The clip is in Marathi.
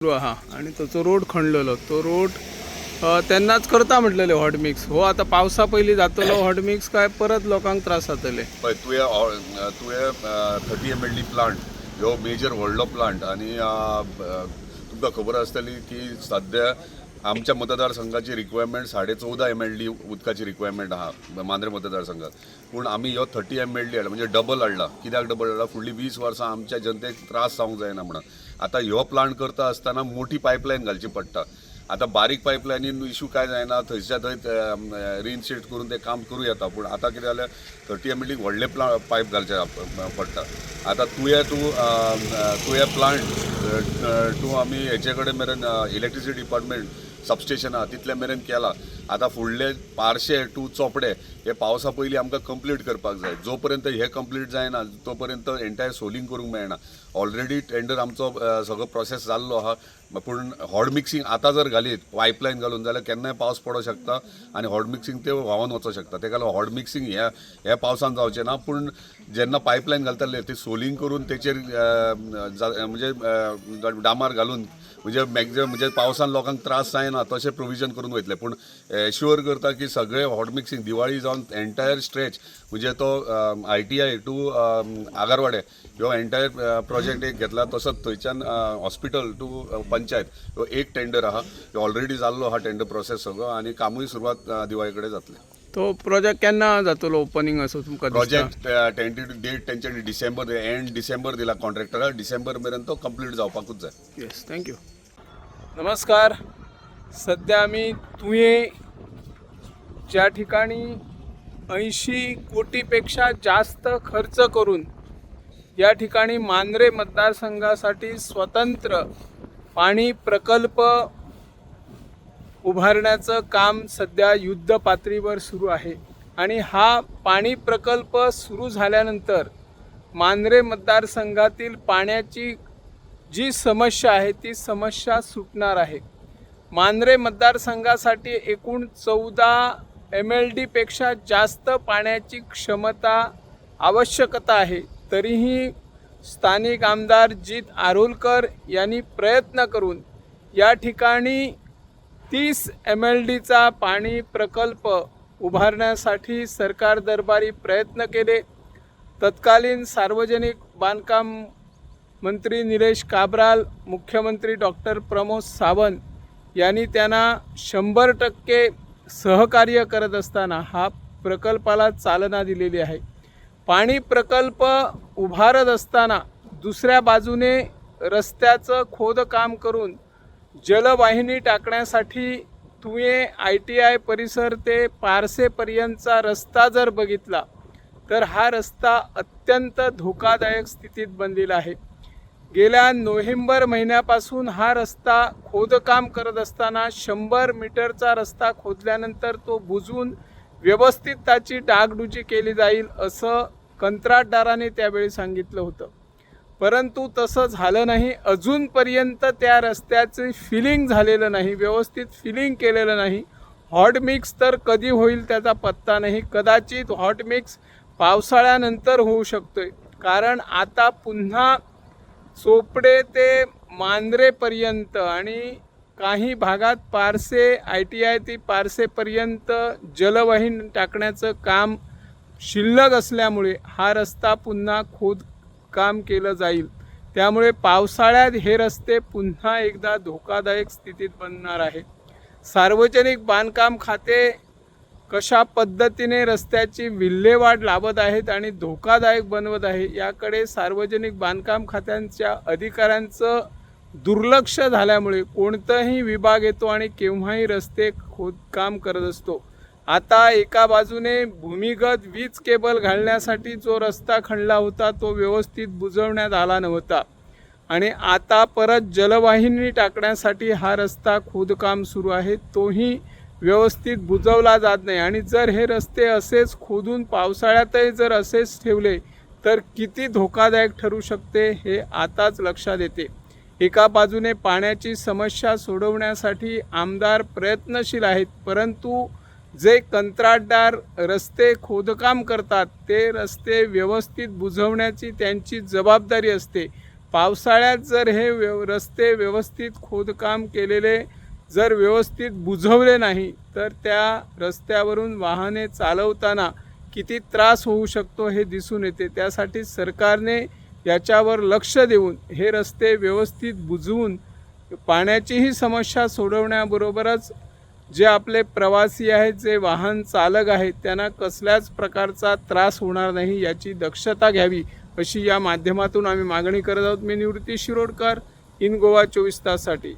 हा आणि तो रोड खणलेलो तो रोड त्यांनाच करता म्हटलेले हॉट मिक्स हो आता पावसा पयलीं जातलो हॉट मिक्स काय परत लोकांक त्रास जातले पळय तुवें 30 mld प्लांट ह्यो मेजर व्हडलो प्लांट आनी तुमकां खबर आसतली की सद्या आमच्या मतदारसंघाची रिक्वायरमेंट 14.5 mld उदकाची रिक्वायरमेंट आहा मांद्रे मतदारसंघात. पूण आमी ह्यो 30 mld हाडला म्हणजे डबल हाडला. कित्याक डबल हाडला? फुडलीं 20 वर्सां आमच्या जनतेक त्रास जावंक जायना म्हणून. आतां ह्यो प्लांट करता आसतना मोठी पायपलायन घालची पडटा. आतां बारीक पायपलायनीन इशू काय जायना, थंयच्या थंय रिइन्स्टेट करून ते काम करूं येता. पूण आतां कितें जालें 30 mld व्हडले पायप घालचे पडटा. आतां तुवें प्लांट आमी हेचे कडेन मेरेन इलेक्ट्रिसिटी डिपार्टमेंट सबस्टेशन आहा तितले मेरेन केला. आतां फुडले पारशे टू चोपडे हे पावसा पयलीं आमकां कंप्लीट करपाक जाय. जो पर्यंत हे कंप्लीट जायना तो पर्यंत एंटायर सोलिंग करूंक मेळना. ऑलरेडी टेंडर आमचो सगळो प्रोसेस जाल्लो आहा. पूण हॉट मिक्सिंग आतां जर घालीत पायपलायन घालून जाल्यार केन्नाय पावस पडों शकता आनी हॉट मिक्सिंग ते व्हांवून वचों शकता. तेका लागून हॉट मिक्सिंग ह्या पावसान जावचें ना. पूण जेन्ना पायपलायन घालताले ती सोलिंग करून तेचेर म्हणजे डांबर घालून म्हणजे पावसान लोकांक त्रास जायना तशें प्रोविजन करून वयतले. पूण एश्युअर करता की सगळे हॉट मिक्सिंग दिवाळी जावन एंटायर स्ट्रेच म्हणजे तो ITI टू आगारवाडे ह्यो एंटायर प्रोजेक्ट एक घेतला. तसोच थंयच्यान हॉस्पिटल टू पंचायत ह्यो एक टेंडर आहा. ऑलरेडी जाल्लो आहा टेंडर प्रोसेस सगळो आनी कामूय सुरवात दिवाळी कडेन जातलें. तो प्रोजेक्ट केन्ना जातलो ओपनिंग असो तुमकां प्रोजेक्ट टेंटेटिव्ह डेट तेंच्यांनी डिसेंबर एंड डिसेंबर दिला कॉन्ट्रॅक्टराक. डिसेंबर मेरेन तो कंप्लीट जावपाकूच जाय. Yes thank you. नमस्कार. सध्या आम्ही तुये ज्या ठिकाणी 80 कोटीपेक्षा जास्त खर्च करून या ठिकाणी मांद्रे मतदारसंघासाठी स्वतंत्र पाणी प्रकल्प उभारण्याचं काम सध्या युद्ध पातळीवर सुरू आहे. आणि हा पाणी प्रकल्प सुरू झाल्यानंतर मांद्रे मतदारसंघातील पाण्याची जी समस्या आहे ती समस्या सुटणार आहे. मांद्रे मतदारसंघासाठी एकूण 14 MLD पेक्षा जास्त पाण्याची क्षमता आवश्यकता आहे. तरीही स्थानिक आमदार जित आरोलकर यांनी प्रयत्न करून या ठिकाणी 30 MLDचा पाणी प्रकल्प उभारण्यासाठी सरकार दरबारी प्रयत्न केले. तत्कालीन सार्वजनिक बांधकाम मंत्री निलेश काब्राल, मुख्यमंत्री डॉक्टर प्रमोद सावंत यांनी त्यांना 100% सहकार्य करत असताना हा प्रकल्पाला चालना दिलेली आहे. पाणी प्रकल्प उभारत असताना दुसऱ्या बाजूने रस्त्याचं खोदकाम करून जलवाहिनी टाकण्यासाठी तुये ITI परिसर ते पारसेपर्यंतचा रस्ता जर बघितला तर हा रस्ता अत्यंत धोकादायक स्थितीत बनलेला आहे. गेल्या नोव्हेंबर महिन्यापासून हा रस्ता खोदकाम करत असताना 100 मीटरचा रस्ता खोदल्यानंतर तो बुजवून व्यवस्थित त्याची डागडुजी केली जाईल असं कंत्राटदाराने त्यावेळी सांगितलं होतं. परंतु तसं झालं नाही. अजूनपर्यंत त्या रस्त्याचे फिलिंग झालेलं नाही, व्यवस्थित फिलिंग केलेलं नाही. हॉट मिक्स तर कधी होईल त्याचा पत्ता नाही. कदाचित हॉट मिक्स पावसाळ्यानंतर होऊ शकतोय. कारण आता पुन्हा चोपडे ते मांद्रेपर्यंत आणि काही भागात पारसे ITI ते पारसेपर्यंत जलवाहिनी टाकण्याचं काम शिल्लक असल्यामुळे हा रस्ता पुन्हा खोदकाम केलं जाईल. त्यामुळे पावसाळ्यात हे रस्ते पुन्हा एकदा धोकादायक स्थितीत बनणार आहे. सार्वजनिक बांधकाम खाते कशा पद्धतीने रस्त्याची विल्हेवाट लावत आहेत आणि धोकादायक बनवत आहे याकडे सार्वजनिक बांधकाम खात्यांच्या अधिकाऱ्यांचं दुर्लक्ष झाल्यामुळे कोणताही विभाग येतो आणि केव्हाही रस्ते खोदकाम करत असतो. आता एका बाजूने भूमिगत वीज केबल घालण्यासाठी जो रस्ता खणला होता तो व्यवस्थित बुजवण्यात आला नव्हता आणि आता परत जलवाहिनी टाकण्यासाठी हा रस्ता खोदकाम सुरू आहे. तोही व्यवस्थित बुजवला जात नाही. आणि जर हे रस्ते असेच खोदून पावसाळ्यातही जर असेच ठेवले तर किती धोकादायक ठरू शकते हे आताच लक्षात येते. एका बाजूने पाण्याची समस्या सोडवण्यासाठी आमदार प्रयत्नशील आहेत, परंतु जे कंत्राटदार रस्ते खोदकाम करतात ते रस्ते व्यवस्थित बुजवण्याची त्यांची जबाबदारी असते. पावसाळ्यात जर हे रस्ते व्यवस्थित खोदकाम केलेले जर व्यवस्थित बुजवले नाही तर त्या रस्त्यावरून वाहने चालवताना किती त्रास होऊ शकतो हे दिसून येते. त्यासाठी सरकारने याच्यावर लक्ष देऊन हे रस्ते व्यवस्थित बुजवून पाण्याचीही समस्या सोडवण्याबरोबरच जे आपले प्रवासी आहेत, जे वाहन चालक आहेत, त्यांना कसल्याच प्रकारचा त्रास होणार नाही याची दक्षता घ्यावी अशी या माध्यमातून आम्ही मागणी करत आहोत. मी निवृत्ती शिरोडकर, इन गोवा 24 ताससाठी.